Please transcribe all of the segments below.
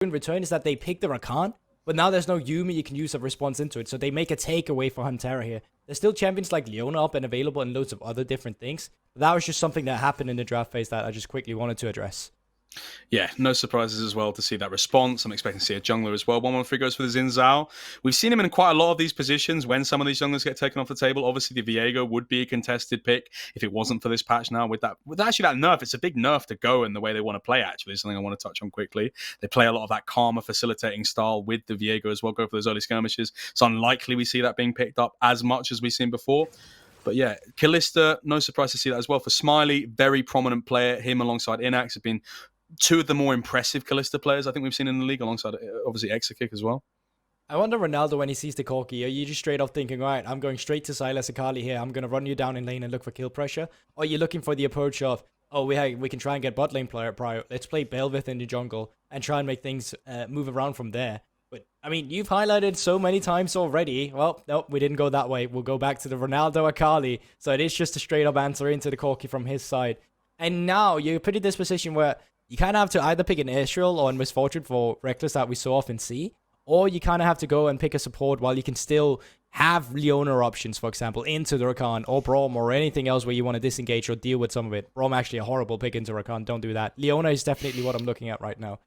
in return is that they pick the Rakan, but now there's no Yumi you can use a response into it, so they make a takeaway for Huntera here. There's still champions like Leona up and available and loads of other different things. But that was just something that happened in the draft phase that I just quickly wanted to address. Yeah, no surprises as well to see that response. I'm expecting to see a jungler as well. 1-1-3 goes for the Xin Zhao. We've seen him in quite a lot of these positions when some of these junglers get taken off the table. Obviously, the Viego would be a contested pick if it wasn't for this patch now. With actually that nerf, it's a big nerf to go in the way they want to play, actually. Something I want to touch on quickly. They play a lot of that Karma facilitating style with the Viego as well, go for those early skirmishes. It's unlikely we see that being picked up as much as we've seen before. But yeah, Kalista, no surprise to see that as well. For Smiley, very prominent player. Him alongside Inax have been two of the more impressive Kalista players I think we've seen in the league, alongside obviously Exakick as well. I wonder Ronaldo when he sees the Corki, are you just straight up thinking, right, I'm going straight to Silas Akali here, I'm going to run you down in lane and look for kill pressure? Or are you looking for the approach of, oh, we can try and get bot lane player prior, let's play Belvith in the jungle and try and make things move around from there? But, I mean, you've highlighted so many times already. Well, no, we didn't go that way. We'll go back to the Ronaldo Akali. So it is just a straight up answer into the Corki from his side. And now you're put in this position where you kind of have to either pick an Ezreal or a Misfortune for Reckless that we so often see, or you kind of have to go and pick a support while you can still have Leona options, for example, into the Rakan or Braum or anything else where you want to disengage or deal with some of it. Braum actually a horrible pick into Rakan. Don't do that. Leona is definitely what I'm looking at right now.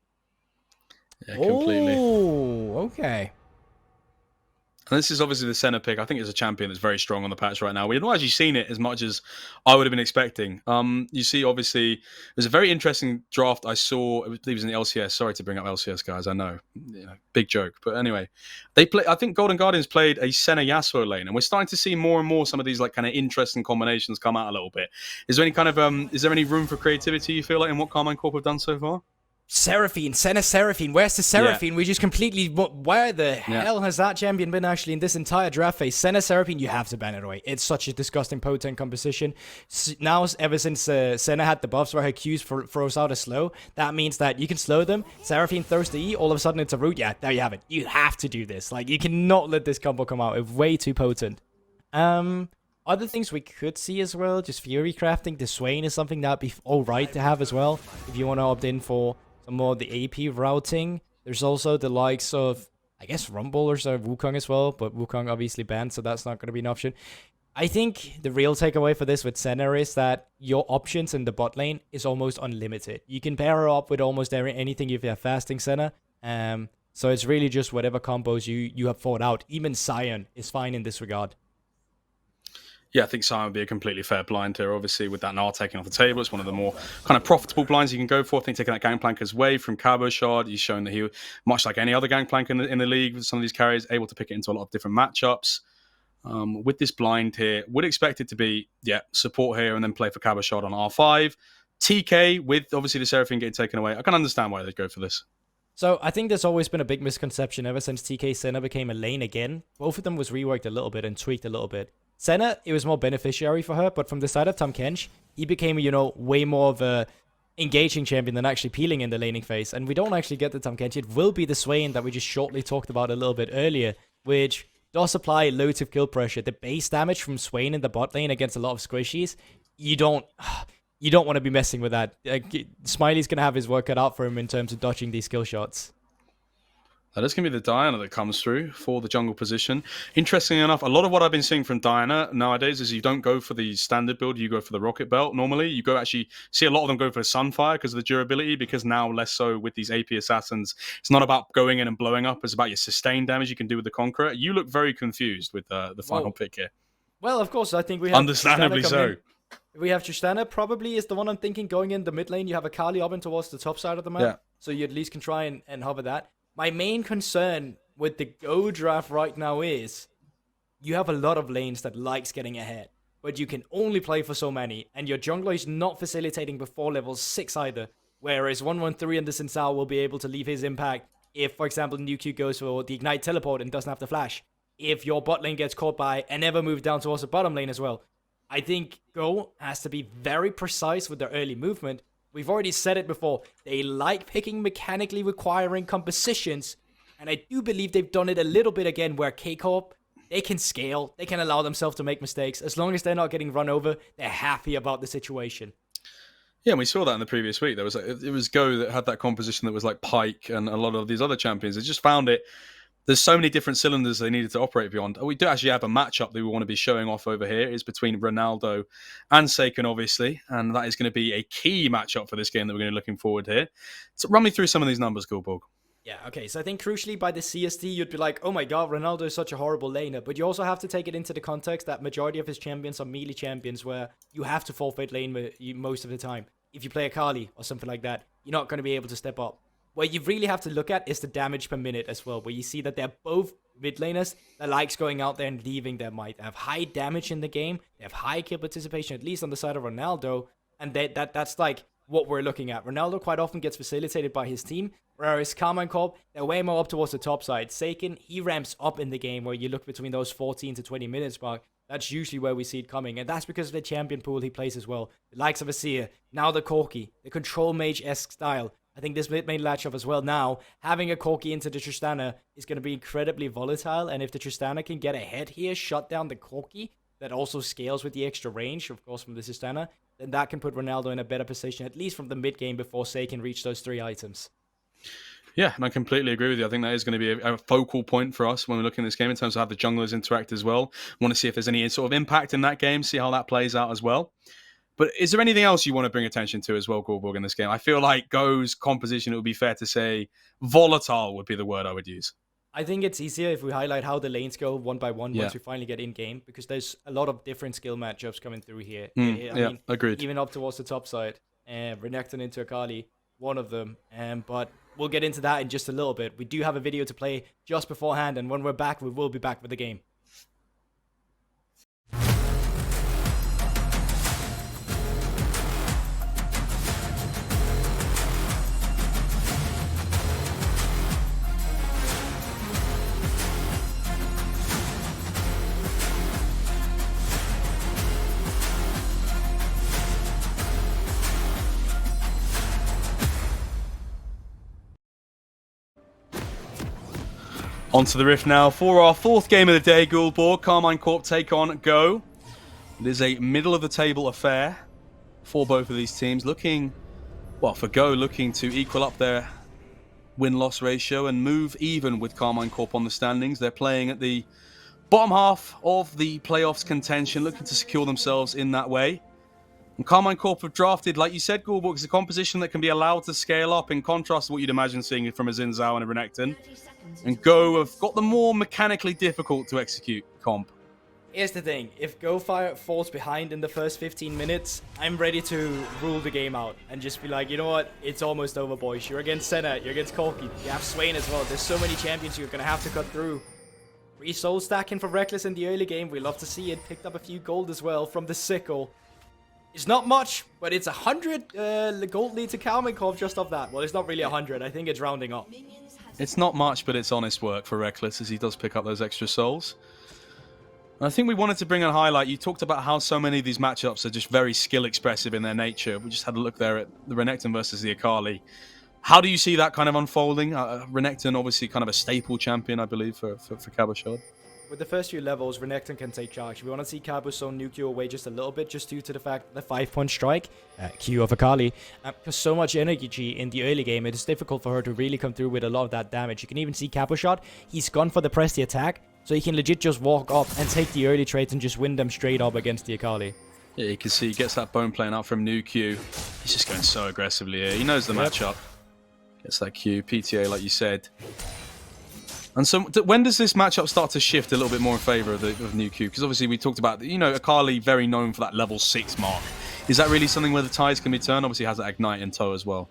Yeah, completely. Oh, okay. And this is obviously the center pick. I think it's a champion that's very strong on the patch right now. We have not actually seen it as much as I would have been expecting. You see, obviously, there's a very interesting draft I saw. I believe it was in the LCS. Sorry to bring up LCS, guys. I know, big joke. But anyway, I think Golden Guardians played a Senna Yasuo lane, and we're starting to see more and more some of these like kind of interesting combinations come out a little bit. Is there any kind of is there any room for creativity you feel like in what Karmine Corp have done so far? Seraphine, Senna Seraphine. Where's the Seraphine? Yeah. We just completely... Where the hell has that champion been actually in this entire draft phase? Senna Seraphine, you have to ban it away. It's such a disgusting potent composition. Now, ever since Senna had the buffs where her Qs throws out a slow, that means that you can slow them. Seraphine throws the E, all of a sudden it's a root. Yeah, there you have it. You have to do this. Like, you cannot let this combo come out. It's way too potent. Other things we could see as well, just Fury crafting. The Swain is something that'd be alright to have as well, if you want to opt in for some more of the AP routing. There's also the likes of, I guess, Rumblers or Wukong as well, but Wukong obviously banned, so that's not going to be an option. I think the real takeaway for this with Senna is that your options in the bot lane is almost unlimited. You can pair her up with almost anything if you have fasting Senna. So it's really just whatever combos you have thought out. Even Sion is fine in this regard. Yeah, I think Sion would be a completely fair blind here. Obviously, with that Gnar taking off the table, it's one of the more kind of profitable blinds you can go for. I think taking that Gangplanker's way from Cabo Shard, he's shown that he, much like any other Gangplank in the league, with some of these carries, able to pick it into a lot of different matchups. With this blind here, would expect it to be, support here and then play for Cabo Shard on R5. TK, with obviously the Seraphine getting taken away. I can understand why they'd go for this. So I think there's always been a big misconception ever since TK Senna became a lane again. Both of them was reworked a little bit and tweaked a little bit. Senna, it was more beneficiary for her, but from the side of Tahm Kench, he became, way more of a engaging champion than actually peeling in the laning phase. And we don't actually get the Tahm Kench. It will be the Swain that we just shortly talked about a little bit earlier, which does apply loads of kill pressure. The base damage from Swain in the bot lane against a lot of squishies, you don't want to be messing with that. Smiley's going to have his work cut out for him in terms of dodging these skill shots. That is going to be the Diana that comes through for the jungle position. Interestingly enough, a lot of what I've been seeing from Diana nowadays is you don't go for the standard build, you go for the rocket belt normally. You go actually see a lot of them go for Sunfire because of the durability, because now less so with these AP assassins. It's not about going in and blowing up, it's about your sustained damage you can do with the Conqueror. You look very confused with the final pick here. Well, of course, I think we have... Understandably so. We have Tristana, probably is the one I'm thinking going in the mid lane. You have Akali up and towards the top side of the map, so you at least can try and hover that. My main concern with the Go draft right now is you have a lot of lanes that likes getting ahead, but you can only play for so many, and your jungler is not facilitating before level 6 either, whereas 113 and the Xin Zhao will be able to leave his impact if, for example, New Q goes for the Ignite Teleport and doesn't have the flash. If your bot lane gets caught by and never move down towards the bottom lane as well. I think Go has to be very precise with their early movement. We've already said it before. They like picking mechanically requiring compositions. And I do believe they've done it a little bit again where K-Corp, they can scale. They can allow themselves to make mistakes. As long as they're not getting run over, they're happy about the situation. Yeah, and we saw that in the previous week. There was it was Go that had that composition that was like Pike and a lot of these other champions. They just found it. There's so many different cylinders they needed to operate beyond. We do actually have a matchup that we want to be showing off over here. It's between Ronaldo and Seiken, obviously, and that is going to be a key matchup for this game that we're going to be looking forward here. So run me through some of these numbers, Gulborg. Yeah, okay, so I think crucially by the CSD, you'd be like, oh my god, Ronaldo is such a horrible laner, but you also have to take it into the context that majority of his champions are melee champions where you have to forfeit lane most of the time. If you play a Kali or something like that, you're not going to be able to step up. What you really have to look at is the damage per minute as well, where you see that they're both mid laners that likes going out there and leaving their might. They have high damage in the game, they have high kill participation, at least on the side of Ronaldo, and that's like what we're looking at. Ronaldo quite often gets facilitated by his team, whereas Karmine Corp, they're way more up towards the top side. Seiken, he ramps up in the game where you look between those 14 to 20 minutes mark. That's usually where we see it coming, and that's because of the champion pool he plays as well. The likes of Asir, now the Corki, the control mage-esque style. I think this mid-main matchup as well now, having a Corki into the Tristana is going to be incredibly volatile, and if the Tristana can get ahead here, shut down the Corki, that also scales with the extra range, of course, from the Tristana, then that can put Ronaldo in a better position, at least from the mid-game before Sei can reach those 3 items. Yeah, and I completely agree with you. I think that is going to be a focal point for us when we're looking at this game in terms of how the junglers interact as well. Want to see if there's any sort of impact in that game, see how that plays out as well. But is there anything else you want to bring attention to as well, Gulborg, in this game? I feel like Go's composition, it would be fair to say, volatile would be the word I would use. I think it's easier if we highlight how the lanes go one by one once we finally get in-game, because there's a lot of different skill matchups coming through here. I mean, agreed. Even up towards the top side. Renekton into Akali, one of them. But we'll get into that in just a little bit. We do have a video to play just beforehand, and when we're back, we will be back with the game. Onto the Rift now for our 4th game of the day, Gulborg. Karmine Corp take on Go. It is a middle-of-the-table affair for both of these teams. For Go, looking to equal up their win-loss ratio and move even with Karmine Corp on the standings. They're playing at the bottom half of the playoffs contention, looking to secure themselves in that way. And Karmine Corp have drafted, like you said, Gulborg, is a composition that can be allowed to scale up, in contrast to what you'd imagine seeing from a Xin Zhao and a Renekton. And Go have got the more mechanically difficult to execute comp. Here's the thing, if Go falls behind in the first 15 minutes, I'm ready to rule the game out and just be like, you know what, it's almost over, boys. You're against Senna, you're against Corki, you have Swain as well. There's so many champions you're going to have to cut through. 3 soul stacking for Reckless in the early game, we love to see it. Picked up a few gold as well from the Sickle. It's not much, but it's 100 gold lead to Karmine Corp just off that. Well, it's not really 100, I think it's rounding up. It's not much, but it's honest work for Reckless as he does pick up those extra souls. And I think we wanted to bring a highlight. You talked about how so many of these matchups are just very skill expressive in their nature. We just had a look there at the Renekton versus the Akali. How do you see that kind of unfolding? Renekton, obviously kind of a staple champion, I believe, for Cabochard. With the first few levels, Renekton can take charge. We want to see Cabo's zone nuke you away just a little bit, just due to the fact that the 5-punch strike, Q of Akali, because so much energy in the early game, it is difficult for her to really come through with a lot of that damage. You can even see Cabochard, he's gone for the press the attack, so he can legit just walk up and take the early trades and just win them straight up against the Akali. Yeah, you can see he gets that bone playing out from New Q. He's just going so aggressively here. He knows the matchup. Gets that Q, PTA like you said. And so, when does this matchup start to shift a little bit more in favour of New Q? Because obviously we talked about, Akali very known for that level 6 mark. Is that really something where the tides can be turned? Obviously has that Ignite in tow as well.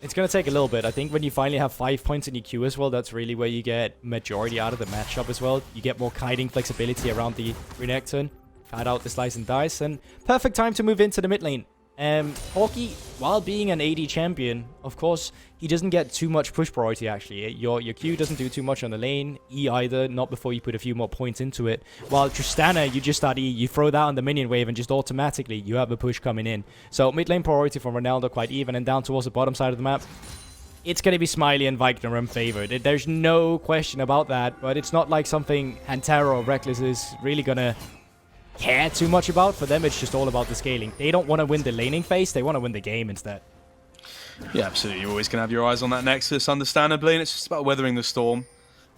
It's going to take a little bit. I think when you finally have 5 points in your Q as well, that's really where you get majority out of the matchup as well. You get more kiting flexibility around the Renekton. Cut out the slice and dice, and perfect time to move into the mid lane. Corki, while being an AD champion, of course, he doesn't get too much push priority, actually. Your Q doesn't do too much on the lane, E either, not before you put a few more points into it. While Tristana, you just start E, you throw that on the minion wave, and just automatically, you have a push coming in. So, mid lane priority for Ronaldo quite even, and down towards the bottom side of the map, it's going to be Smiley and Vignerum favored. There's no question about that, but it's not like something Hantaro or Reckless is really going to care too much about. For them, it's just all about the scaling. They don't want to win the laning phase. They want to win the game instead. Yeah, absolutely. You're always going to have your eyes on that Nexus, understandably, and it's just about weathering the storm.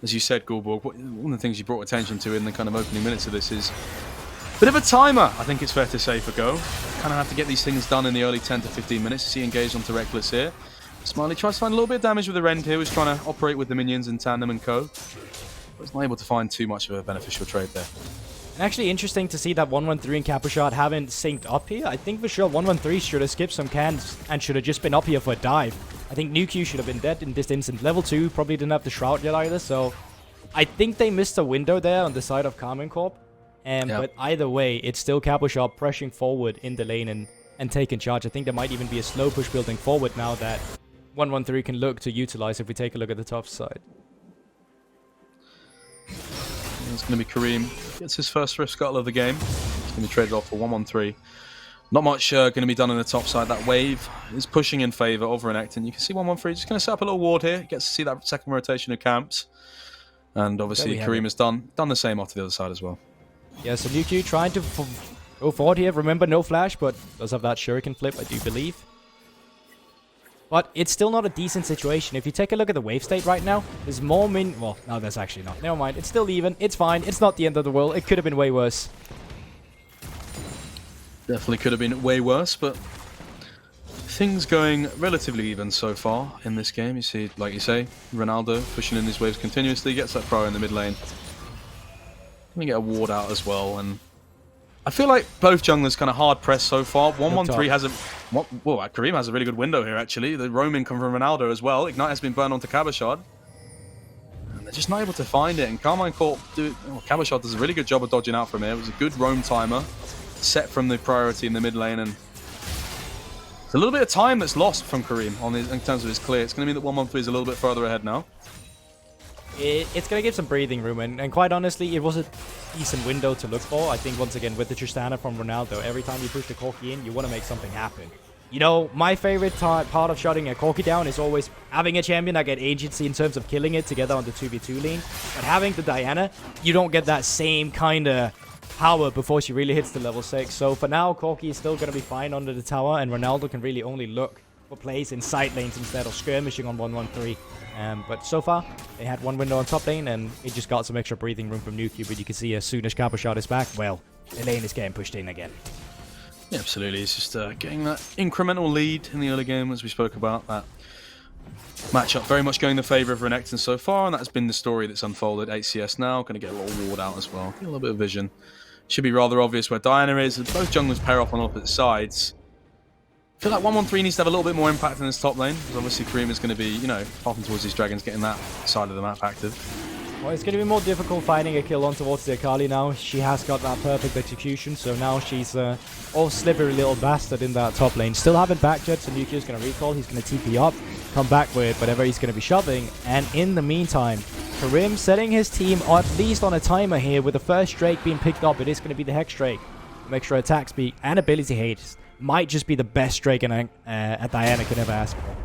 As you said, Gulborg, one of the things you brought attention to in the kind of opening minutes of this is a bit of a timer, I think it's fair to say, for Go. Kind of have to get these things done in the early 10 to 15 minutes. You see engaged onto Reckless here. Smiley tries to find a little bit of damage with the Rend here. He's trying to operate with the minions in tandem and co. But he's not able to find too much of a beneficial trade there. Actually, interesting to see that 113 and Capushot haven't synced up here. I think for sure 113 should have skipped some cans and should have just been up here for a dive. I think Nuke should have been dead in this instant. Level 2 probably didn't have the Shroud yet either, so I think they missed a window there on the side of Karmine Corp. But either way, it's still Capushot pushing forward in the lane and taking charge. I think there might even be a slow push building forward now that 113 can look to utilize if we take a look at the top side. It's going to be Karmine. Gets his first Rift Scuttle of the game. He's going to be traded off for 113. Not much going to be done on the top side. That wave is pushing in favor of Renekton. You can see 113 just going to set up a little ward here. Gets to see that second rotation of camps. And obviously Karmine has done the same off to the other side as well. Yeah, so Nuke trying to go forward here. Remember, no flash, but does have that Shuriken flip, I do believe. But it's still not a decent situation. If you take a look at the wave state right now, there's more well, no, there's actually not. Never mind. It's still even. It's fine. It's not the end of the world. It could have been way worse. Definitely could have been way worse, but things going relatively even so far in this game. You see, like you say, Ronaldo pushing in these waves continuously. Gets that throw in the mid lane. Let me get a ward out as well, and I feel like both junglers kind of hard pressed so far. 113 has a... Well, Karmine has a really good window here, actually. The roaming come from Ronaldo as well. Ignite has been burned onto Cabochard. And they're just not able to find it. And Karmine Corp... Cabochard does a really good job of dodging out from here. It was a good roam timer. Set from the priority in the mid lane. And it's a little bit of time that's lost from Karmine in terms of his clear. It's going to mean that 113 is a little bit further ahead now. It's going to give some breathing room, and quite honestly, it was a decent window to look for. I think, once again, with the Tristana from Ronaldo, every time you push the Corki in, you want to make something happen. You know, my favorite part of shutting a Corki down is always having a champion that get agency in terms of killing it together on the 2v2 lane. But having the Diana, you don't get that same kind of power before she really hits the level 6. So for now, Corki is still going to be fine under the tower, and Ronaldo can really only look for plays in side lanes instead of skirmishing on 113. But so far, they had one window on top lane, and it just got some extra breathing room from Nuke. But you can see as soon as Cabochard is back, well, the lane is getting pushed in again. Yeah, absolutely. It's just getting that incremental lead in the early game, as we spoke about. That matchup very much going in the favour of Renekton so far, and that's been the story that's unfolded. HCS now, going to get a little ward out as well. Get a little bit of vision. Should be rather obvious where Diana is. Both junglers pair off on opposite sides. I feel like 113 needs to have a little bit more impact in this top lane, because obviously Karmine is going to be, you know, hopping towards these dragons, getting that side of the map active. Well, it's going to be more difficult finding a kill on towards the Akali now. She has got that perfect execution, so now she's all slippery little bastard in that top lane. Still haven't backed yet, so Nuke is going to recall. He's going to TP up, come back with whatever he's going to be shoving, and in the meantime, Karim setting his team at least on a timer here with the first Drake being picked up. It is going to be the Hex Drake. Make sure attack speed and ability haste might just be the best Drake a Diana could ever ask for.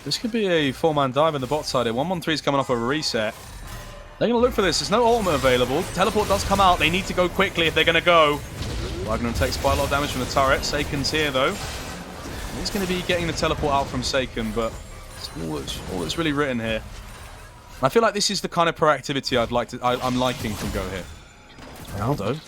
This could be a 4-man dive in the bot side here. 113 is coming off a reset. They're going to look for this. There's no ultimate available. Teleport does come out. They need to go quickly if they're going to go. Magnum takes quite a lot of damage from the turret. Seiken's here, though. He's going to be getting the teleport out from Seiken, but it's all that's really written here. And I feel like this is the kind of proactivity I'm liking from Go here. Ronaldo.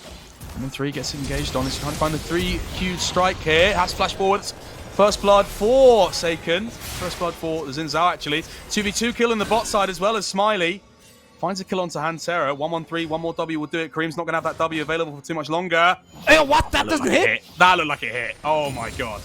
113 gets engaged on. He's trying to find the 3 huge strike here. Has flash forwards. First blood for Seiken. First blood for the Xin Zhao, actually. 2v2 kill in the bot side as well as Smiley. Finds a kill onto Hantera. 113. One more W will do it. Kareem's not going to have that W available for too much longer. Hey, what? That doesn't hit? That looked like it hit. Oh my god.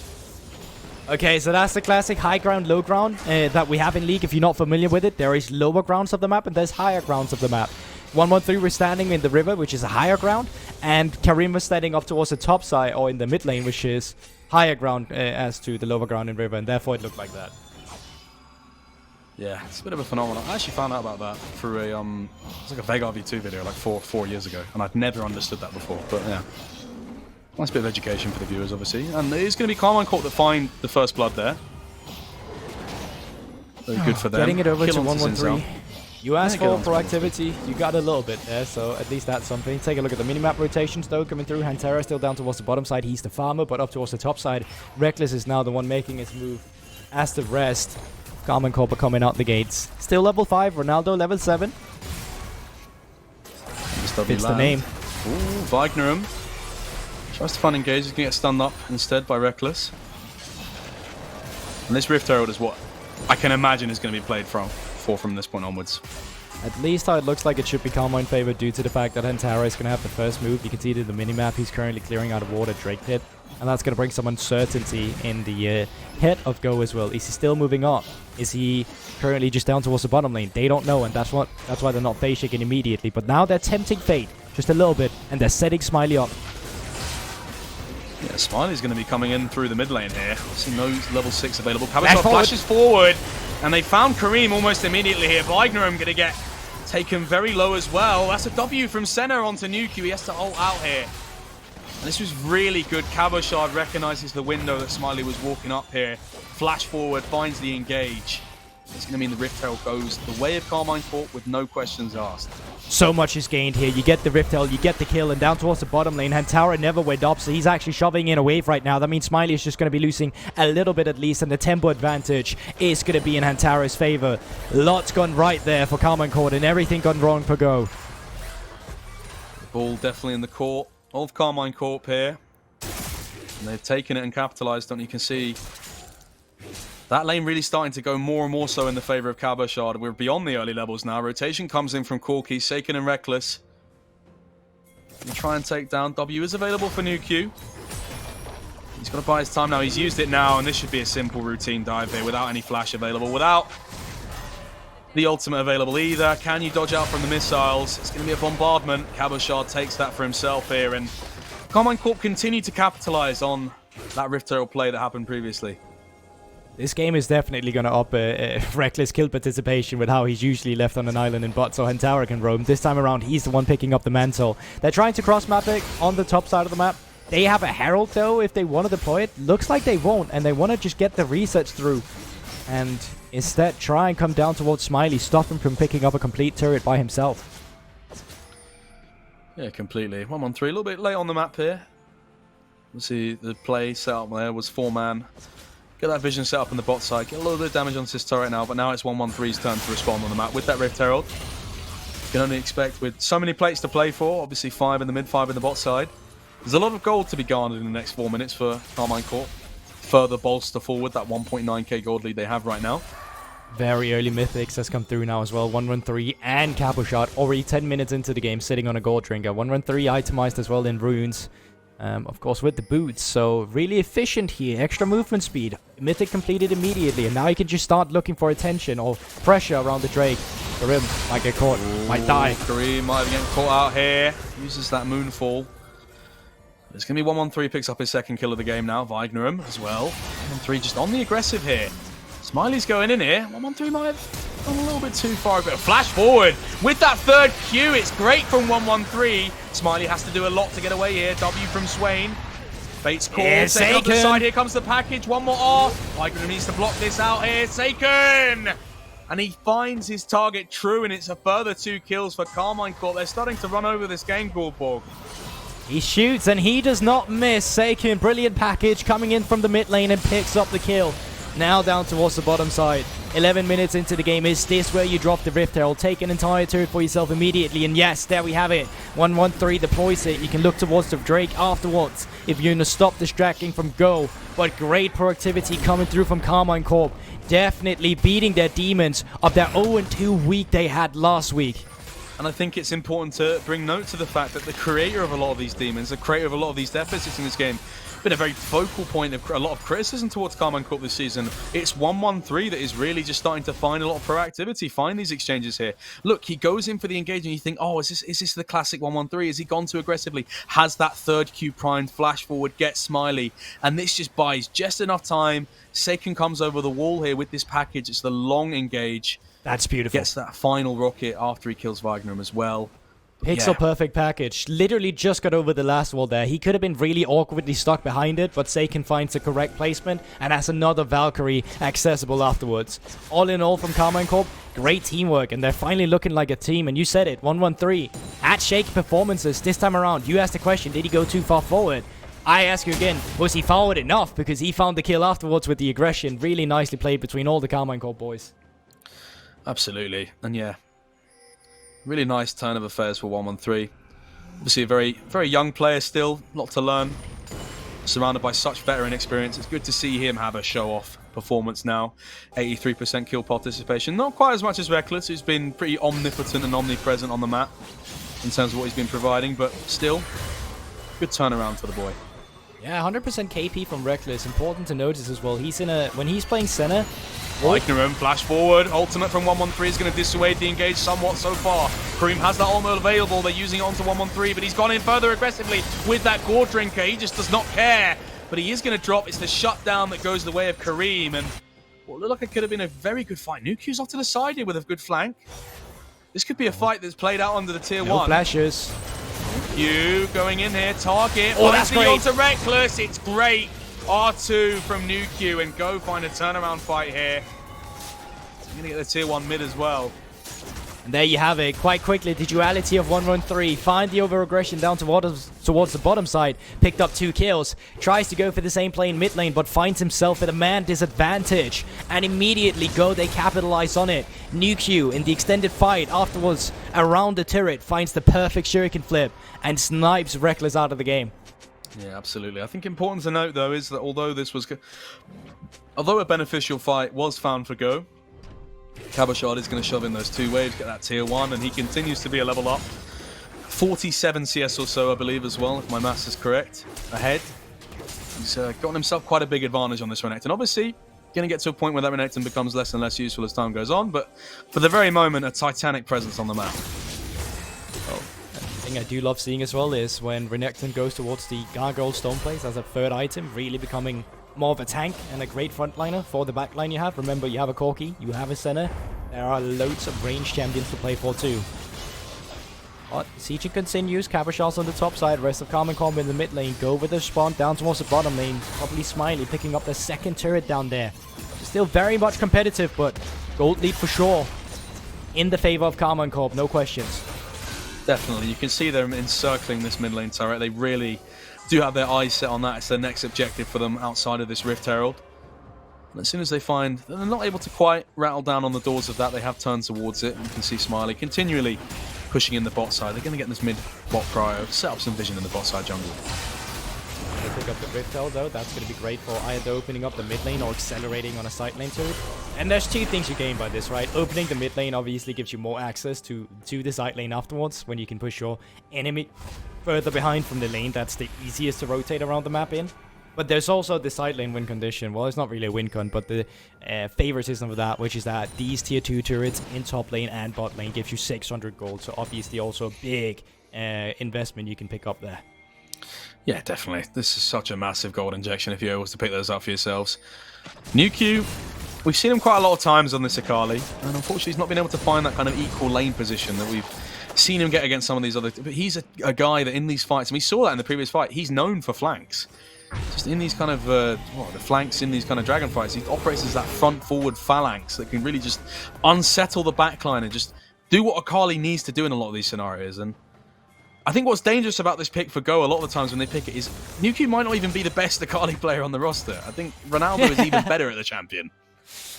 Okay, so that's the classic high ground, low ground that we have in League. If you're not familiar with it, there is lower grounds of the map and there's higher grounds of the map. 113 was standing in the river, which is a higher ground, and Karim was standing up towards the top side or in the mid lane, which is higher ground as to the lower ground in river, and therefore it looked like that. Yeah, it's a bit of a phenomenon. I actually found out about that through a it's like a Vega V2 video like four years ago, and I'd never understood that before. But yeah, nice bit of education for the viewers, obviously. And it's going to be Karmine Corp that find the first blood there. Very good for them. Getting it over to 113. You asked for proactivity, you got a little bit there, so at least that's something. Take a look at the minimap rotations though, coming through. Hantera still down towards the bottom side, he's the farmer, but up towards the top side. Reckless is now the one making his move. As the rest, Karmine Corp are coming out the gates. Still level 5, Ronaldo level 7. Fits the name. Ooh, Vignerum tries to find engage, he's going to get stunned up instead by Reckless. And this Rift Herald is what I can imagine is going to be played from this point onwards. At least how it looks like it should be Karmine favored due to the fact that Hantera is going to have the first move. You can see it in the minimap, he's currently clearing out of water Drake Pit. And that's going to bring some uncertainty in the head of Go as well. Is he still moving up? Is he currently just down towards the bottom lane? They don't know, and that's why they're not phase shaking immediately. But now they're tempting fate just a little bit, and they're setting Smiley up. Yeah, Smiley's going to be coming in through the mid lane here. See no level 6 available. Cabashot flashes forward, and they found Karmine almost immediately here. Vignerum going to get taken very low as well. That's a W from Senna onto Nuku. He has to ult out here. And this was really good. Cabashot recognizes the window that Smiley was walking up here. Flash forward, finds the engage. It's going to mean the Rift Herald goes the way of Karmine Corp with no questions asked. So much is gained here. You get the Rift Herald, you get the kill, and down towards the bottom lane, Hantara never went up, so he's actually shoving in a wave right now. That means Smiley is just going to be losing a little bit at least, and the tempo advantage is going to be in Hantara's favor. Lots gone right there for Karmine Corp, and everything gone wrong for Go. The ball definitely in the court of Karmine Corp here. And they've taken it and capitalized on it. You can see that lane really starting to go more and more so in the favor of Cabashot. We're beyond the early levels now. Rotation comes in from Corki, Saken and Reckless. They try and take down. W is available for Nuku. He's got to buy his time now. He's used it now, and this should be a simple routine dive here without any flash available, without the ultimate available either. Can you dodge out from the missiles? It's going to be a bombardment. Cabashot takes that for himself here, and Karmine Corp continue to capitalize on that Rift Herald play that happened previously. This game is definitely going to up Reckless kill participation with how he's usually left on an island in bot, so Hantara can roam. This time around, he's the one picking up the mantle. They're trying to cross-map it on the top side of the map. They have a Herald, though, if they want to deploy it. Looks like they won't, and they want to just get the resets through. And instead, try and come down towards Smiley, stop him from picking up a complete turret by himself. Yeah, completely. 1-1-3, a little bit late on the map here. We'll see the play set up there was 4-man. Get that vision set up on the bot side. Get a little bit of damage onto this turret now, but now it's 1-1-3's turn to respond on the map with that Rift Herald. You can only expect with so many plates to play for, obviously 5 in the mid, 5 in the bot side. There's a lot of gold to be garnered in the next 4 minutes for Karmine Corp. Further bolster forward that 1.9k gold lead they have right now. Very early Mythics has come through now as well. 1-1-3 and Cabashot already 10 minutes into the game sitting on a gold drinker. 1-1-3 itemized as well in runes. Of course with the boots, so really efficient here. Extra movement speed. Mythic completed immediately, and now you can just start looking for attention or pressure around the Drake. Karim might get caught, might die. Karim might be getting caught out here. Uses that moonfall. It's going to be 1-1-3, picks up his second kill of the game now. Vignerum as well. 1-3 just on the aggressive here. Smiley's going in here. 1-1-3 might have gone a little bit too far. But a flash forward with that third Q. It's great from 1-1-3. Smiley has to do a lot to get away here. W from Swain. Bates call. Taken off the side. Here comes the package. One more R. Vignerum needs to block this out here. Saken! And he finds his target true, and it's a further 2 kills for Karmine Corp. They're starting to run over this game, Gorborg. He shoots, and he does not miss. Saken, brilliant package, coming in from the mid lane and picks up the kill. Now down towards the bottom side. 11 minutes into the game. Is this where you drop the Rift Herald? Take an entire turret for yourself immediately. And yes, there we have it. 1-1-3 deploys it. You can look towards the Drake afterwards if you're going to stop distracting from Go. But great productivity coming through from Karmine Corp. Definitely beating their demons of their 0-2 week they had last week. And I think it's important to bring note to the fact that the creator of a lot of these demons, the creator of a lot of these deficits in this game, been a very focal point of a lot of criticism towards Karmine Corp this season. It's 1-1-3 that is really just starting to find a lot of proactivity, find these exchanges here. Look, he goes in for the engagement, you think, oh, is this the classic 1-1-3? Has he gone too aggressively? Has that third Q primed, flash forward, get Smiley, and this just buys just enough time. Saken comes over the wall here with this package. It's the long engage. That's beautiful. Gets that final rocket after he kills Vignerum as well. Pixel perfect package. Literally just got over the last wall there. He could have been really awkwardly stuck behind it, but Seiken finds the correct placement and has another Valkyrie accessible afterwards. All in all from Karmine Corp, great teamwork, and they're finally looking like a team. And you said it, 1-1-3. At shaky performances this time around. You asked the question, did he go too far forward? I ask you again, was he forward enough? Because he found the kill afterwards with the aggression. Really nicely played between all the Karmine Corp boys. Absolutely. And yeah, really nice turn of affairs for 1-1-3. Obviously a very, very young player still, a lot to learn. Surrounded by such veteran experience. It's good to see him have a show-off performance now. 83% kill participation. Not quite as much as Reckless, who's been pretty omnipotent and omnipresent on the map in terms of what he's been providing, but still, good turnaround for the boy. Yeah, 100% KP from Reckless. Important to notice as well. He's in a when he's playing center. Lightning flash forward. Ultimate from 1-1-3 is going to dissuade the engage somewhat so far. Kareem has that ultimate available. They're using it onto 1-1-3, but he's gone in further aggressively with that Gore Drinker. He just does not care. But he is going to drop. It's the shutdown that goes the way of Kareem. And what looked like it could have been a very good fight. Nuku's off to the side here with a good flank. This could be a fight that's played out under the tier 1. Flashes. You going in here, target. Oh, that's great. Ultra Reckless. It's great. R2 from Nuku, and Go find a turnaround fight here. He's going to get the tier 1 mid as well. And there you have it. Quite quickly, the duality of 1-1-3. Find the over-aggression down towards the bottom side. Picked up 2 kills. Tries to go for the same play in mid lane, but finds himself at a man disadvantage. And immediately Go, they capitalize on it. Nuku in the extended fight afterwards around the turret finds the perfect shuriken flip and snipes Reckless out of the game. Yeah, absolutely. I think important to note, though, is that although a beneficial fight was found for Go, Cabochard is going to shove in those 2 waves, get that tier 1, and he continues to be a level up. 47 CS or so, I believe, as well, if my maths is correct, ahead. He's gotten himself quite a big advantage on this Renekton. Obviously, going to get to a point where that Renekton becomes less and less useful as time goes on, but for the very moment, a titanic presence on the map. Well, the thing I do love seeing as well is when Renekton goes towards the Gargoyle Stoneplace as a 3rd item, really becoming more of a tank and a great frontliner for the backline you have. Remember, you have a Corki, you have a center. There are loads of ranged champions to play for too. But sieging continues. Cabochard's on the top side. Rest of Karmine Corp in the mid lane. Go with the spawn down towards the bottom lane. Probably Smiley picking up the 2nd turret down there. Still very much competitive, but gold lead for sure in the favor of Karmine Corp. No questions. Definitely. You can see them encircling this mid lane turret. They really do have their eyes set on that. It's their next objective for them outside of this Rift Herald. And as soon as they find that they're not able to quite rattle down on the doors of that, they have turned towards it. You can see Smiley continually pushing in the bot side. They're going to get this mid-bot cryo, set up some vision in the bot side jungle. They pick up the Rift Herald though. That's going to be great for either opening up the mid lane or accelerating on a side lane turret. And there's 2 things you gain by this, right? Opening the mid lane obviously gives you more access to the side lane afterwards when you can push your enemy further behind from the lane. That's the easiest to rotate around the map in. But there's also the side lane win condition. Well, it's not really a win con, but the favoritism of that, which is that these tier 2 turrets in top lane and bot lane gives you 600 gold. So obviously also a big investment you can pick up there. Yeah, definitely. This is such a massive gold injection if you're able to pick those up for yourselves. Nuku, we've seen him quite a lot of times on this Akali, and unfortunately he's not been able to find that kind of equal lane position that we've seen him get against some of these other... But he's a guy that in these fights, and we saw that in the previous fight, he's known for flanks. Just in these kind of, the flanks in these kind of dragon fights, he operates as that front-forward phalanx that can really just unsettle the backline and just do what Akali needs to do in a lot of these scenarios. And I think what's dangerous about this pick for Go a lot of the times when they pick it is Nuku might not even be the best Akali player on the roster. I think Ronaldo is even better at the champion.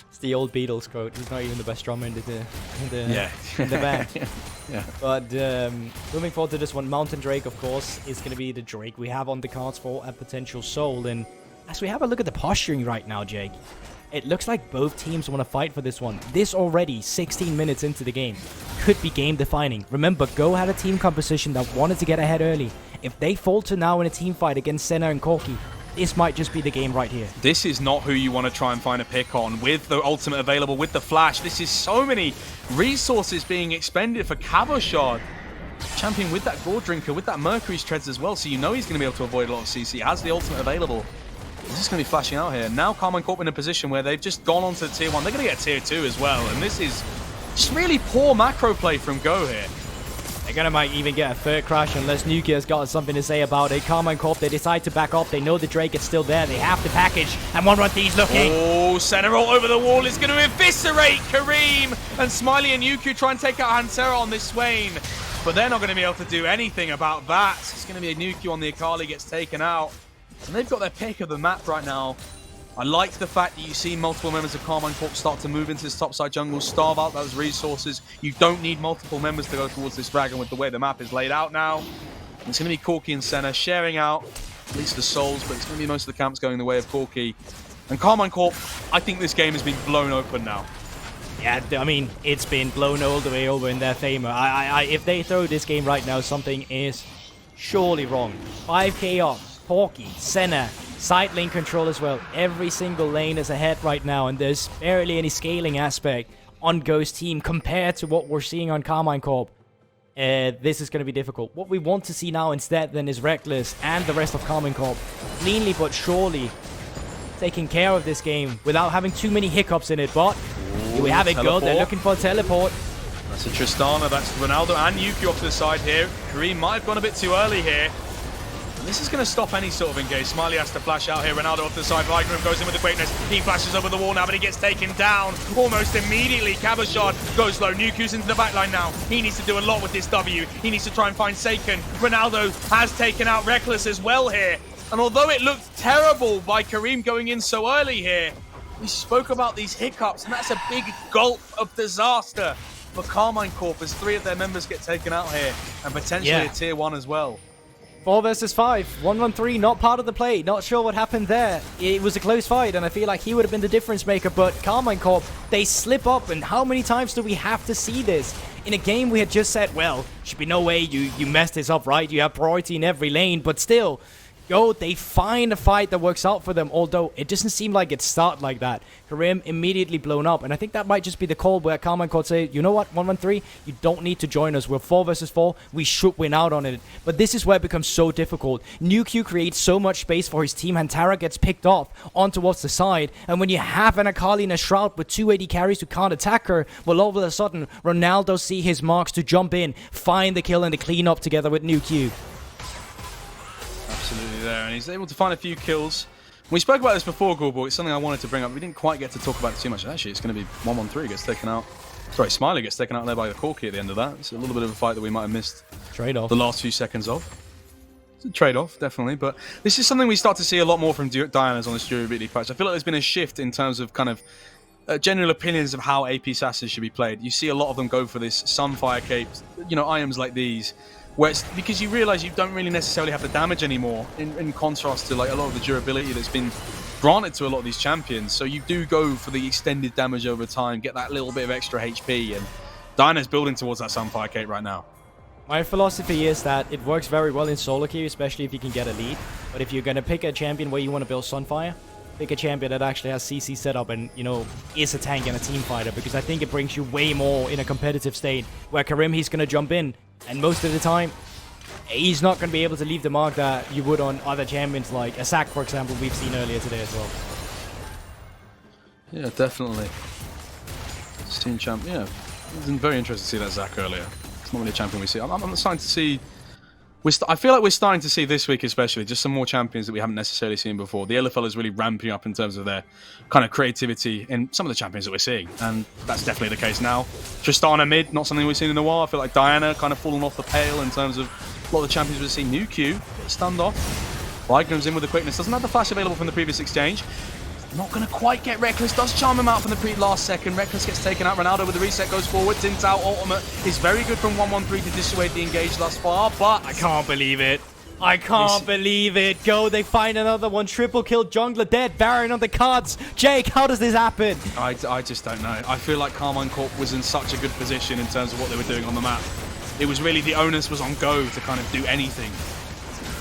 It's the old Beatles quote. He's not even the best drummer in the band. Yeah. But moving forward to this one, Mountain Drake, of course, is going to be the Drake we have on the cards for a potential soul. And as we have a look at the posturing right now, Jake, it looks like both teams want to fight for this one. This already, 16 minutes into the game, could be game-defining. Remember, Go had a team composition that wanted to get ahead early. If they falter now in a team fight against Senna and Corki, this might just be the game right here. This is not who you want to try and find a pick on. With the ultimate available, with the flash, this is so many resources being expended for Cabochard. Champion with that Gore Drinker, with that Mercury's Treads as well, so you know he's going to be able to avoid a lot of CC. Has the ultimate available. He's just going to be flashing out here. Now Karmine Corp in a position where they've just gone on to tier 1. They're going to get tier 2 as well, and this is just really poor macro play from Go here. They're gonna might even get a third crash unless Nukia's got something to say about it. Karmine Corp, they decide to back up. They know the Drake is still there. They have to package. And 113's looking. Oh, center roll over the wall is going to eviscerate Kareem. And Smiley and Yuku try and take out Hantera on this Swain. But they're not going to be able to do anything about that. It's going to be a Nuku on the Akali gets taken out. And they've got their pick of the map right now. I like the fact that you see multiple members of Karmine Corp start to move into this topside jungle, starve out those resources. You don't need multiple members to go towards this dragon with the way the map is laid out now. And it's going to be Corki and Senna sharing out at least the souls, but it's going to be most of the camps going the way of Corki. And Karmine Corp, I think this game has been blown open now. Yeah, I mean, it's been blown all the way over in their favor. If they throw this game right now, something is surely wrong. 5k up, Corki, Senna, side lane control as well. Every single lane is ahead right now, and there's barely any scaling aspect on Ghost Team compared to what we're seeing on Karmine Corp. This is going to be difficult. What we want to see now instead then is Reckless and the rest of Karmine Corp cleanly but surely taking care of this game without having too many hiccups in it. But here we have it, go. They're looking for a teleport. That's a Tristana, that's Ronaldo and Yuki off to the side here. Kareem might have gone a bit too early here. This is going to stop any sort of engage. Smiley has to flash out here. Ronaldo off to the side. Vigram goes in with the quickness. He flashes over the wall now, but he gets taken down almost immediately. Cabochard goes low. Nuku's into the backline now. He needs to do a lot with this W. He needs to try and find Saken. Ronaldo has taken out Reckless as well here. And although it looked terrible by Kareem going in so early here, we spoke about these hiccups, and that's a big gulp of disaster for Karmine Corp as 3 of their members get taken out here, and potentially a tier 1 as well. 4 versus 5. 113, not part of the play. Not sure what happened there. It was a close fight, and I feel like he would have been the difference maker, but Karmine Corp, they slip up, and how many times do we have to see this? In a game we had just said, well, should be no way you messed this up, right? You have priority in every lane, but still, they find a fight that works out for them, although it doesn't seem like it started like that. Kareem immediately blown up, and I think that might just be the call where Karmine Corp say, you know what, 113, you don't need to join us. We're 4 versus 4. We should win out on it. But this is where it becomes so difficult. Nuke creates so much space for his team. Hantara gets picked off on towards the side, and when you have an Akali and a Shroud with 2 AD carries who can't attack her, well, all of a sudden, Ronaldo see his marks to jump in, find the kill, and the clean up together with Nuke. Absolutely there, and he's able to find a few kills. We spoke about this before, Gorbal. It's something I wanted to bring up. We didn't quite get to talk about it too much. Actually, it's going to be 113 gets taken out. Sorry, Smiley gets taken out there by the Corki at the end of that. It's a little bit of a fight that we might have missed Trade-off. the last few seconds of. It's a trade-off, definitely, but this is something we start to see a lot more from Diana's on this durability patch. I feel like there's been a shift in terms of kind of general opinions of how AP assassins should be played. You see a lot of them go for this Sunfire capes, items like these, where it's because you realize you don't really necessarily have the damage anymore in contrast to like a lot of the durability that's been granted to a lot of these champions. So you do go for the extended damage over time, get that little bit of extra HP, and Diana's building towards that Sunfire cape right now. My philosophy is that it works very well in solo queue, especially if you can get a lead. But if you're going to pick a champion where you want to build Sunfire, pick a champion that actually has CC set up and, is a tank and a team fighter, because I think it brings you way more in a competitive state, where Karim, he's going to jump in, and most of the time, he's not going to be able to leave the mark that you would on other champions like Asak, for example, we've seen earlier today as well. Yeah, definitely. Steam champ, yeah. It's been very interesting to see that Zach earlier. It's not really a champion we see. I'm starting to see... I feel like we're starting to see this week especially just some more champions that we haven't necessarily seen before. The LFL is really ramping up in terms of their kind of creativity in some of the champions that we're seeing, and that's definitely the case now. Tristana mid, not something we've seen in a while. I feel like Diana kind of fallen off the pale in terms of a lot of the champions we've seen. Nuku gets stunned off. Vigram's in with the quickness. Doesn't have the flash available from the previous exchange. Not going to quite get Reckless. Does charm him out from the last second. Reckless gets taken out. Ronaldo with the reset goes forward. Tintao ultimate is very good from 113 to dissuade the engage thus far, but... I can't believe it. I can't believe it. Go, they find another one. Triple kill, jungler dead, Baron on the cards. Jake, how does this happen? I just don't know. I feel like Karmine Corp was in such a good position in terms of what they were doing on the map. It was really the onus was on Go to kind of do anything.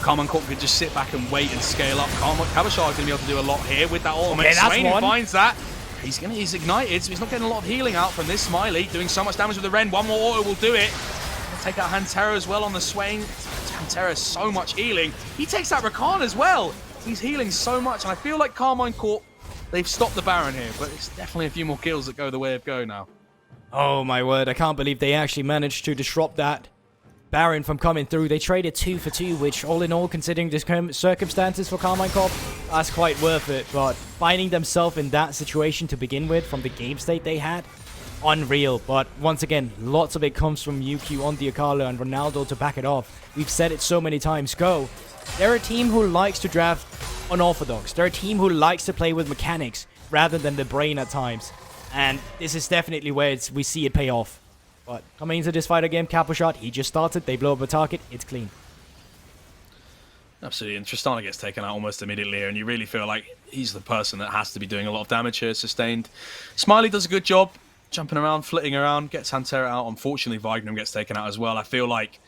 Karmine Corp could just sit back and wait and scale up. Cabochard is going to be able to do a lot here with that ultimate. Swain finds that. He's ignited, so he's not getting a lot of healing out from this. Smiley doing so much damage with the Ren. One more auto will do it. He'll take out Hantera as well on the Swain. Hantera so much healing. He takes out Rakan as well. He's healing so much, and I feel like Karmine Corp, they've stopped the Baron here, but it's definitely a few more kills that go the way of Go now. Oh my word, I can't believe they actually managed to disrupt that. Baron from coming through. They traded 2 for 2, which all in all, considering the circumstances for Karmine Corp, that's quite worth it. But finding themselves in that situation to begin with from the game state they had, unreal. But once again, lots of it comes from UQ on Diacalo and Ronaldo to back it off. We've said it so many times. Go. They're a team who likes to draft unorthodox. They're a team who likes to play with mechanics rather than the brain at times. And this is definitely where we see it pay off. But coming into this fighter game, Capo shot, he just started. They blow up a target. It's clean. Absolutely. And Tristana gets taken out almost immediately here, and you really feel like he's the person that has to be doing a lot of damage here, sustained. Smiley does a good job, jumping around, flitting around, gets Hantera out. Unfortunately, Vignum gets taken out as well. I feel like,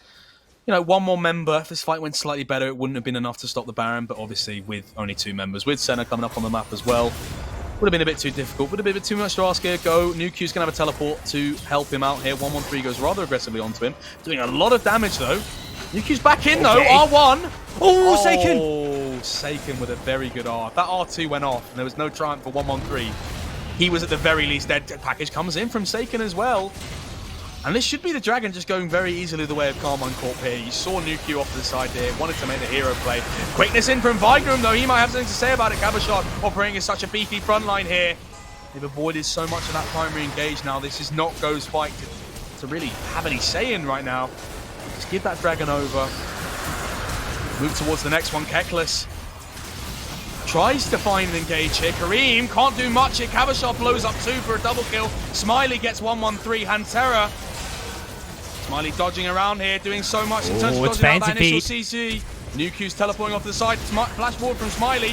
you know, one more member, if this fight went slightly better, it wouldn't have been enough to stop the Baron, but obviously with only 2 members, with Senna coming up on the map as well, would have been a bit too difficult, would have been a bit too much to ask here. Go. Nuq's going to have a teleport to help him out here. 113 goes rather aggressively onto him, doing a lot of damage though. Nuq's back in though, R1. Oh, Seiken! Oh, Seiken with a very good R. If that R2 went off and there was no triumph for 113, he was at the very least dead. Package comes in from Seiken as well. And this should be the Dragon just going very easily the way of Karmine Corp here. You saw Nuq off to the side there, wanted to make the hero play. Quickness in from Vigram, though. He might have something to say about it. Cabashot operating as such a beefy front line here. They've avoided so much of that primary engage now. This is not Go's fight to really have any say in right now. Just give that Dragon over. Move towards the next one. Keklis tries to find an engage here. Kareem can't do much here. Cabashot blows up 2 for a double kill. Smiley gets 113. Hantera. Smiley dodging around here, doing so much in terms of dodging out that initial CC. Nuq's teleporting off to the side. Flash forward from Smiley.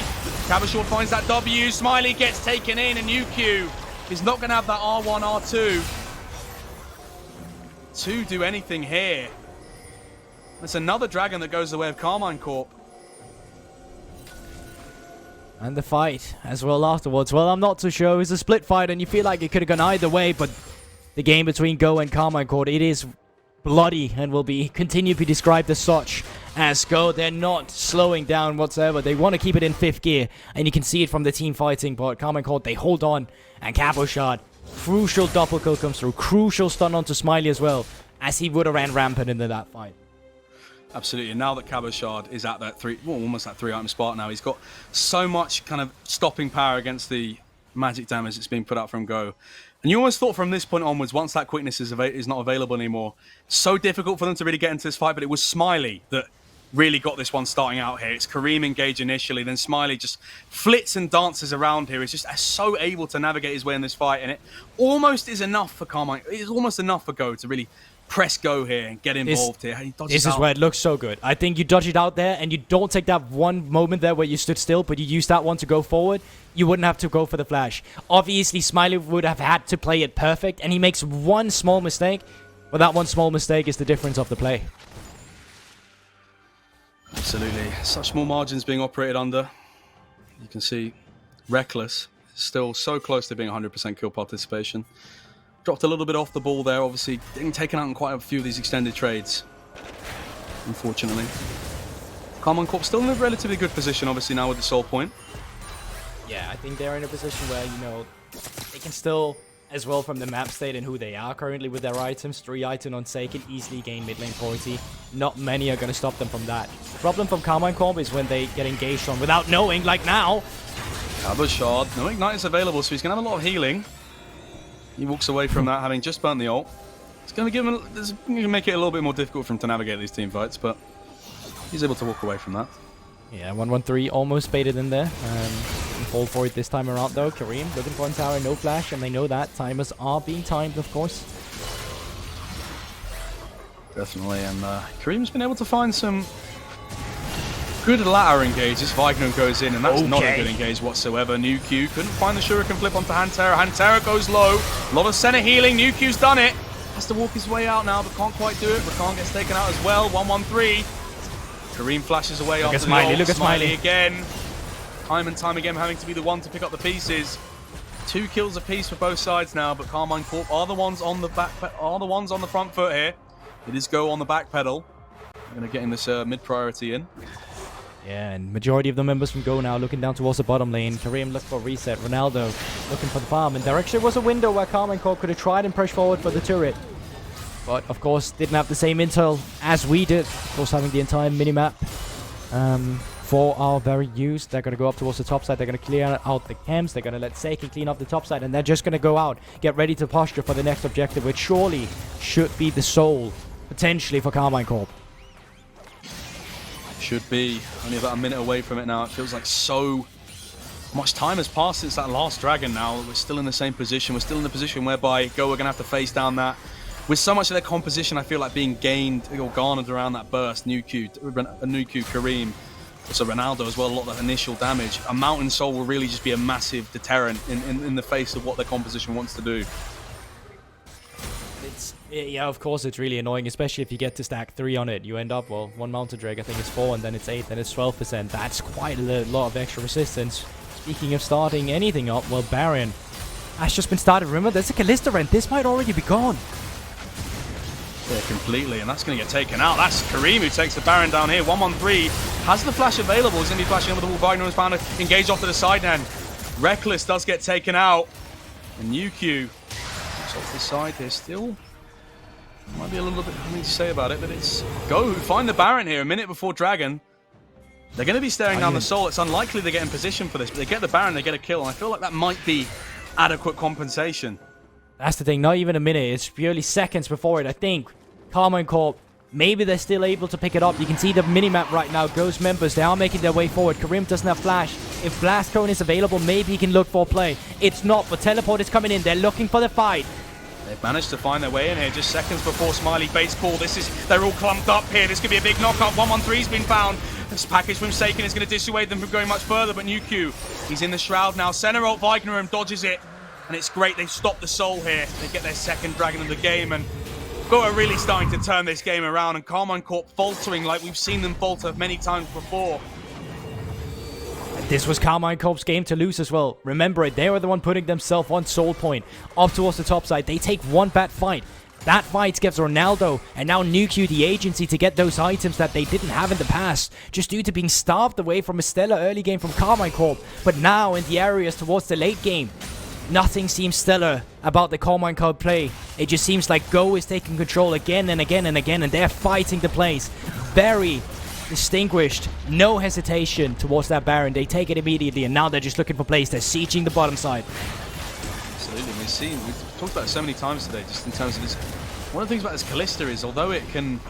Cabashot finds that W. Smiley gets taken in, and Nuq is not going to have that R1, R2 to do anything here. It's another Dragon that goes the way of Karmine Corp. And the fight as well afterwards. Well, I'm not too sure. It's a split fight, and you feel like it could have gone either way, but the game between Go and Karmine Corp, it is bloody and will be continue to be described as such. As Go, they're not slowing down whatsoever. They want to keep it in 5th gear, and you can see it from the team fighting, but Karmine Corp, they hold on, and Capo shot, crucial double kill comes through, crucial stun onto Smiley as well, as he would have ran rampant into that fight. Absolutely, and now that Cabashard is at that almost that 3-item spot now, he's got so much kind of stopping power against the magic damage that's being put out from Go. And you almost thought from this point onwards, once that quickness is not available anymore, so difficult for them to really get into this fight, but it was Smiley that really got this one starting out here. It's Kareem engage initially, then Smiley just flits and dances around here. He's just so able to navigate his way in this fight, and it almost is enough for Karmine. It's almost enough for Go to really press Go here and get involved here. This is where it looks so good. I think you dodge it out there and you don't take that one moment there where you stood still, but you use that one to go forward. You wouldn't have to go for the flash. Obviously, Smiley would have had to play it perfect, and he makes one small mistake, but that one small mistake is the difference of the play. Absolutely. Such small margins being operated under. You can see Reckless is still so close to being 100% kill participation. Dropped a little bit off the ball there, obviously getting taken out in quite a few of these extended trades, unfortunately. Karmine Corp still in a relatively good position, obviously, now with the soul point. Yeah, I think they're in a position where, you know, they can still, as well from the map state and who they are currently with their items, 3 items on Seiken, easily gain mid lane quality. Not many are going to stop them from that. The problem from Karmine Corp is when they get engaged on without knowing, like now. Cabashard, no ignite is available, so he's going to have a lot of healing. He walks away from that, having just burnt the ult. It's going to give him, it's going to make it a little bit more difficult for him to navigate these team fights, but he's able to walk away from that. Yeah, 113 almost baited in there. Hold for it this time around though. Kareem looking for a tower, no flash, and they know that. Timers are being timed, of course. Definitely, and Kareem's been able to find some good ladder engages. Vignum goes in, and that's not a good engage whatsoever. Nuq couldn't find the Shuriken flip onto Hantera. Hantera goes low. A lot of center healing. Nuq's done it. Has to walk his way out now, but can't quite do it. Rakan gets taken out as well. 113. Kareem flashes away after the ult. Look at Smiley again. Time and time again having to be the one to pick up the pieces. 2 kills apiece for both sides now, but Karmine Corp are the ones on the front foot here. It is Go on the back pedal. Going to getting this mid priority in. Yeah, and majority of the members from Go now looking down towards the bottom lane. Kareem looked for a reset. Ronaldo looking for the farm. And there actually was a window where Karmine Corp could have tried and push forward for the turret. but of course didn't have the same intel as we did. Of course, having the entire minimap for our very use. They're going to go up towards the top side. They're going to clear out the camps. They're going to let Seiken clean up the top side, and they're just going to go out, get ready to posture for the next objective, which surely should be the soul, potentially, for Karmine Corp. Should be. Only about a minute away from it now. It feels like so much time has passed since that last dragon now. We're still in the same position. We're still in the position whereby Go are going to have to face down that. With so much of their composition, I feel like being gained or garnered around that burst. Nuku, Karmine, also Ronaldo as well, a lot of that initial damage. A Mountain Soul will really just be a massive deterrent in the face of what their composition wants to do. Yeah, of course it's really annoying, especially if you get to stack 3 on it. You end up, well, one Mountain Drake, I think it's 4, and then it's 8, then it's 12%. That's quite a lot of extra resistance. Speaking of starting anything up, well, Baron has just been started. Remember, there's a Kalista Rend. This might already be gone. Yeah, completely, and that's going to get taken out. That's Kareem who takes the Baron down here. 1-1-3, has the flash available. He's going to be flashing over the wall. Wagner is bound to engage off to the side then. Reckless does get taken out. And Nuku off the side here still. Might be a little bit something to say about it, but it's Go who find the Baron here a minute before Dragon. They're going to be staring down the Soul. It's unlikely they get in position for this, but they get the Baron, they get a kill, and I feel like that might be adequate compensation. That's the thing, not even a minute. It's purely seconds before it. I think Karmine Corp, maybe they're still able to pick it up. You can see the minimap right now. Ghost members, they are making their way forward. Kareem doesn't have flash. If Blast Cone is available, maybe he can look for play. It's not, but Teleport is coming in. They're looking for the fight. They've managed to find their way in here just seconds before Smiley baits call. They're all clumped up here. This could be a big knockup. 1-1-3's been found. This package from Seiken is going to dissuade them from going much further, but Nuku, he's in the Shroud now. Center ult Vignerum dodges it, and it's great. They've stopped the Soul here. They get their second Dragon of the game, and Go are really starting to turn this game around, and Karmine Corp faltering like we've seen them falter many times before. This was Karmine Corp's game to lose as well. Remember it, they were the one putting themselves on Soul Point, up towards the top side. They take one bad fight. That fight gives Ronaldo and now Nuku the agency to get those items that they didn't have in the past, just due to being starved away from a stellar early game from Karmine Corp. But now in the areas towards the late game, nothing seems stellar about the Karmine Corp play. It just seems like Go is taking control again and again and again, and they're fighting the plays. Very distinguished, no hesitation towards that Baron. They take it immediately, and now they're just looking for plays. They're sieging the bottom side. Absolutely, we've talked about it so many times today, just in terms of this. One of the things about this Kalista is, although it can,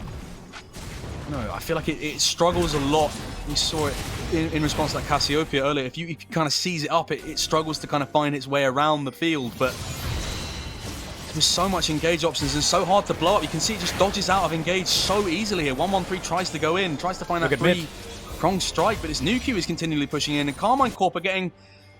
I feel like it struggles a lot. We saw it in response to that Cassiopeia earlier. If you kind of seize it up, it struggles to kind of find its way around the field, but there's so much engage options and so hard to blow up. You can see it just dodges out of engage so easily here. 1-1-3 tries to go in, tries to find that 3-pronged strike, but it's Nuku is continually pushing in, and Karmine Corp are getting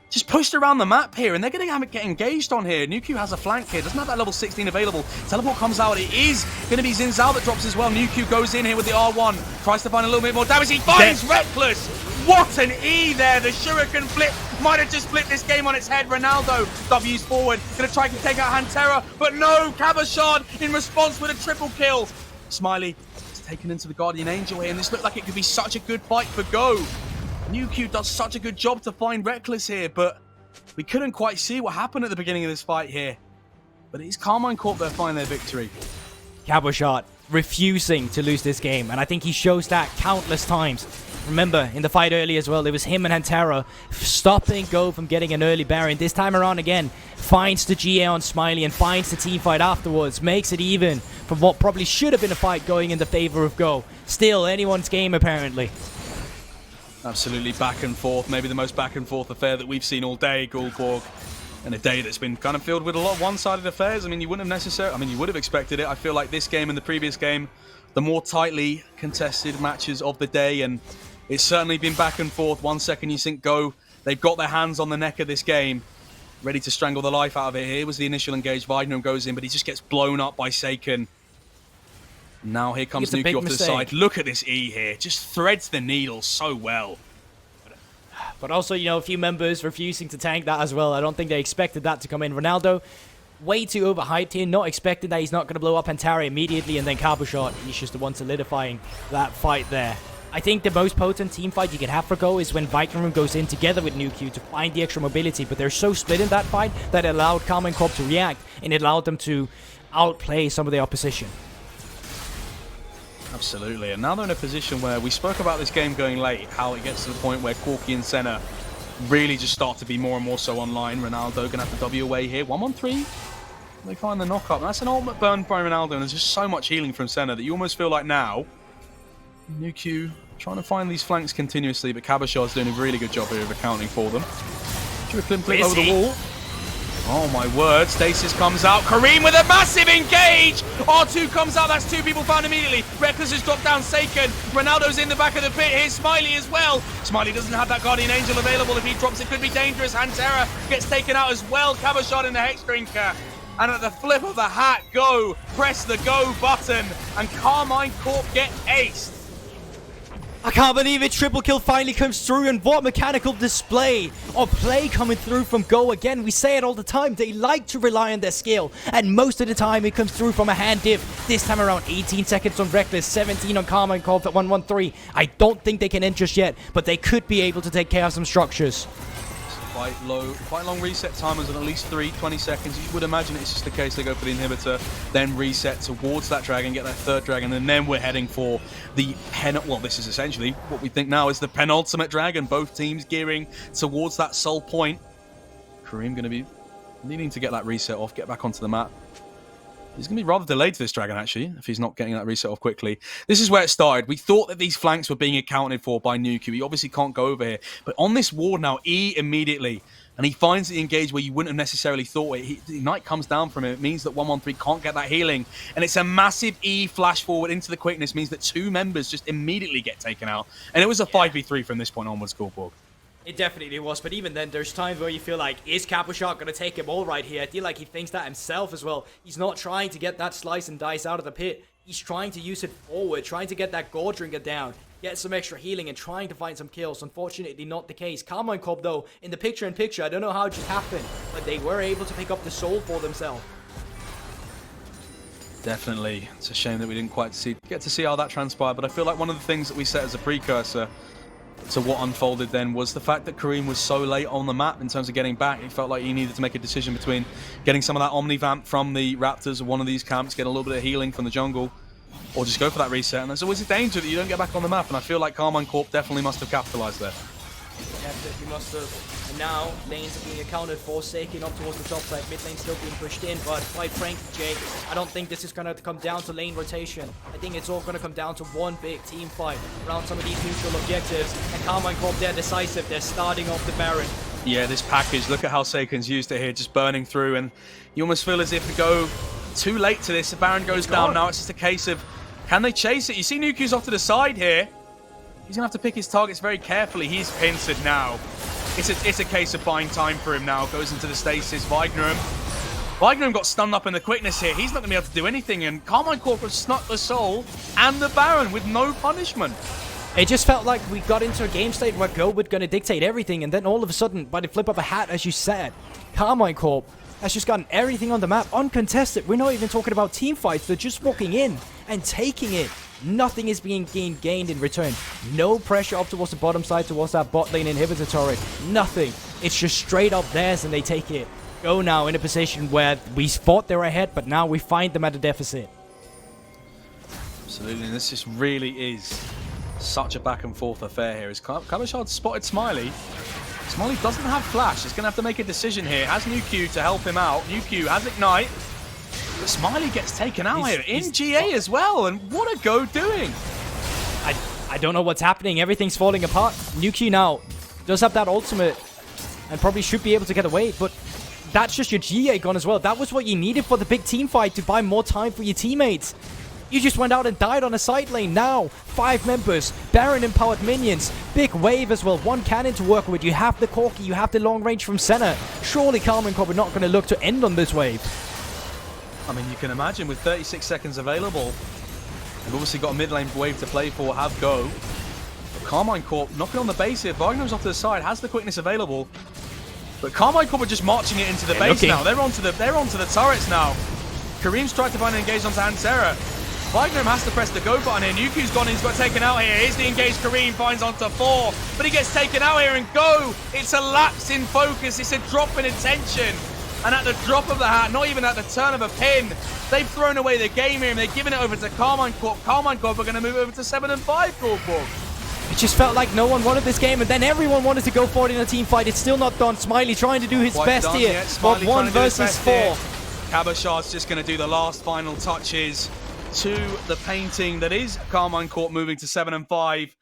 just pushed around the map here, and they're going to get engaged on here. Nuku has a flank here, doesn't have that level 16 available. Teleport comes out, it is going to be Xin Zhao that drops as well. Nuku goes in here with the R1, tries to find a little bit more damage. He finds Reckless! What an E there! The Shuriken flip might have just flipped this game on its head. Ronaldo W's forward, going to try to take out Hantera, but no! Cabashard in response with a triple kill. Smiley is taken into the Guardian Angel here, and this looked like it could be such a good fight for Go. Nuku does such a good job to find Reckless here, but we couldn't quite see what happened at the beginning of this fight here. But it's Karmine Corp that find their victory. Cabashard refusing to lose this game, and I think he shows that countless times. Remember, in the fight earlier as well, it was him and Hantera stopping Go from getting an early Baron. This time around again, finds the GA on Smiley and finds the team fight afterwards. Makes it even from what probably should have been a fight going in the favor of Go. Still, anyone's game apparently. Absolutely back and forth, maybe the most back and forth affair that we've seen all day, Gulborg. And a day that's been kind of filled with a lot of one-sided affairs. I mean, you wouldn't have you would have expected it. I feel like this game and the previous game, the more tightly contested matches of the day, and it's certainly been back and forth. 1 second you think Go, they've got their hands on the neck of this game, ready to strangle the life out of it. Here was the initial engage. Wagner goes in, but he just gets blown up by Seiken. Now here comes Nuki off to the side. Look at this E here. Just threads the needle so well. But also, a few members refusing to tank that as well. I don't think they expected that to come in. Ronaldo, way too overhyped here. Not expecting that he's not going to blow up Hantara immediately. And then Cabashard, he's just the one solidifying that fight there. I think the most potent team fight you can have for Go is when Vignerum goes in together with Nuku to find the extra mobility. But they're so split in that fight that it allowed Karmine Corp to react, and it allowed them to outplay some of the opposition. Absolutely, and now they're in a position where we spoke about this game going late, how it gets to the point where Corki and Senna really just start to be more and more so online. Ronaldo gonna have to W away here. 1-1-3. They find the knock-up. That's an ultimate burn by Ronaldo, and there's just so much healing from Senna that you almost feel like now Nuke trying to find these flanks continuously, but Kabashard's doing a really good job here of accounting for them. Flip over the wall. Oh my word, Stasis comes out. Karmine with a massive engage! R2 comes out, that's 2 people found immediately. Reckless has dropped down Seiken. Ronaldo's in the back of the pit. Here's Smiley as well. Smiley doesn't have that Guardian Angel available. If he drops, it could be dangerous. Hantera gets taken out as well. Kabashard in the Hex Drinker. And at the flip of the hat, go. Press the go button. And Karmine Corp get aced. I can't believe it. Triple kill finally comes through, and what mechanical display or play coming through from Go again. We say it all the time. They like to rely on their skill, and most of the time it comes through from a hand diff. This time around, 18 seconds on Reckless, 17 on Karmine Corp at 1-1-3. I don't think they can end just yet, but they could be able to take care of some structures. Quite long reset timers on at least 20 seconds. You would imagine it's just the case they go for the inhibitor, then reset towards that dragon, get that 3rd dragon, and then we're heading for the well, this is essentially what we think now is the penultimate dragon. Both teams gearing towards that sole point. Kareem going to be needing to get that reset off, get back onto the map. He's going to be rather delayed to this dragon, actually, if he's not getting that reset off quickly. This is where it started. We thought that these flanks were being accounted for by Nuke. He obviously can't go over here. But on this ward now, E immediately. And he finds the engage where you wouldn't have necessarily thought it. The Ignite comes down from him. It means that 1-1-3 can't get that healing. And it's a massive E flash forward into the quickness. Means that 2 members just immediately get taken out. And it was a 5v3 from this point onwards, Corp. It definitely was, but even then, there's times where you feel like, is Kabashard going to take him all right here? I feel like he thinks that himself as well. He's not trying to get that slice and dice out of the pit. He's trying to use it forward, trying to get that Gore Drinker down, get some extra healing, and trying to find some kills. Unfortunately, not the case. Karmine Corp, though, in the picture-in-picture, I don't know how it just happened, but they were able to pick up the soul for themselves. Definitely. It's a shame that we didn't quite get to see how that transpired, but I feel like one of the things that we set as a precursor to what unfolded then was the fact that Kareem was so late on the map in terms of getting back. He felt like he needed to make a decision between getting some of that Omnivamp from the Raptors or one of these camps, get a little bit of healing from the jungle, or just go for that reset. And there's always a danger that you don't get back on the map, and I feel like Karmine Corp definitely must have capitalized there. Yeah, he must have. And now, lanes are being accounted for, Seiken up towards the top side, mid lane still being pushed in, but quite frankly, Jake, I don't think this is going to come down to lane rotation. I think it's all going to come down to one big team fight around some of these neutral objectives, and Karmine Corp, they're decisive, they're starting off the Baron. Yeah, this package, look at how Seiken's used it here, just burning through, and you almost feel as if we go too late to this. The Baron goes down now, it's just a case of, can they chase it? You see Nuku's off to the side here. He's going to have to pick his targets very carefully. He's pincered now. It's a case of buying time for him now. Goes into the stasis. Vignerum got stunned up in the quickness here. He's not going to be able to do anything. And Karmine Corp has snuck the soul and the Baron with no punishment. It just felt like we got into a game state where Go was going to dictate everything. And then all of a sudden, by the flip of a hat, as you said, Karmine Corp has just gotten everything on the map uncontested. We're not even talking about team fights. They're just walking in and taking it. Nothing is being gained in return. No pressure up towards the bottom side, towards that bot lane inhibitor turret. Nothing. It's just straight up theirs and they take it. Go now in a position where we thought they were ahead, but now we find them at a deficit. Absolutely. This just really is such a back and forth affair here. As Kabashard spotted Smiley. Smiley doesn't have flash. He's going to have to make a decision here. Has Nuke to help him out. Nuke has Ignite. But Smiley gets taken out here in GA as well, and what a Go doing! I don't know what's happening. Everything's falling apart. Nuke now does have that ultimate and probably should be able to get away, but that's just your GA gone as well. That was what you needed for the big team fight, to buy more time for your teammates. You just went out and died on a side lane. Now, 5 members, Baron empowered minions, big wave as well, 1 cannon to work with. You have the Corki, you have the long range from Senna. Surely Karmine Corp are not going to look to end on this wave. I mean, you can imagine with 36 seconds available, they've obviously got a mid lane wave to play for, have Go. But Karmine Corp knocking on the base here. Wagner's off to the side, has the quickness available. But Karmine Corp are just marching it into the base now. They're onto the turrets now. Kareem's tried to find an engage onto Hantera. Wagner has to press the go button here. Nuku's gone in, he's got taken out here. Here's the engage. Kareem finds onto 4, but he gets taken out here and Go. It's a lapse in focus. It's a drop in attention. And at the drop of the hat, not even at the turn of a pin, they've thrown away the game here and they've given it over to Karmine Corp. Karmine Corp are going to move over to 7-5 Corp. It just felt like no one wanted this game, and then everyone wanted to go for it in a team fight. It's still not done. Smiley trying to do his best here, but 1 versus 4. Cabashard's just going to do the last final touches to the painting that is Karmine Corp moving to 7-5.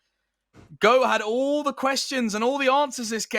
Go had all the questions and all the answers this game.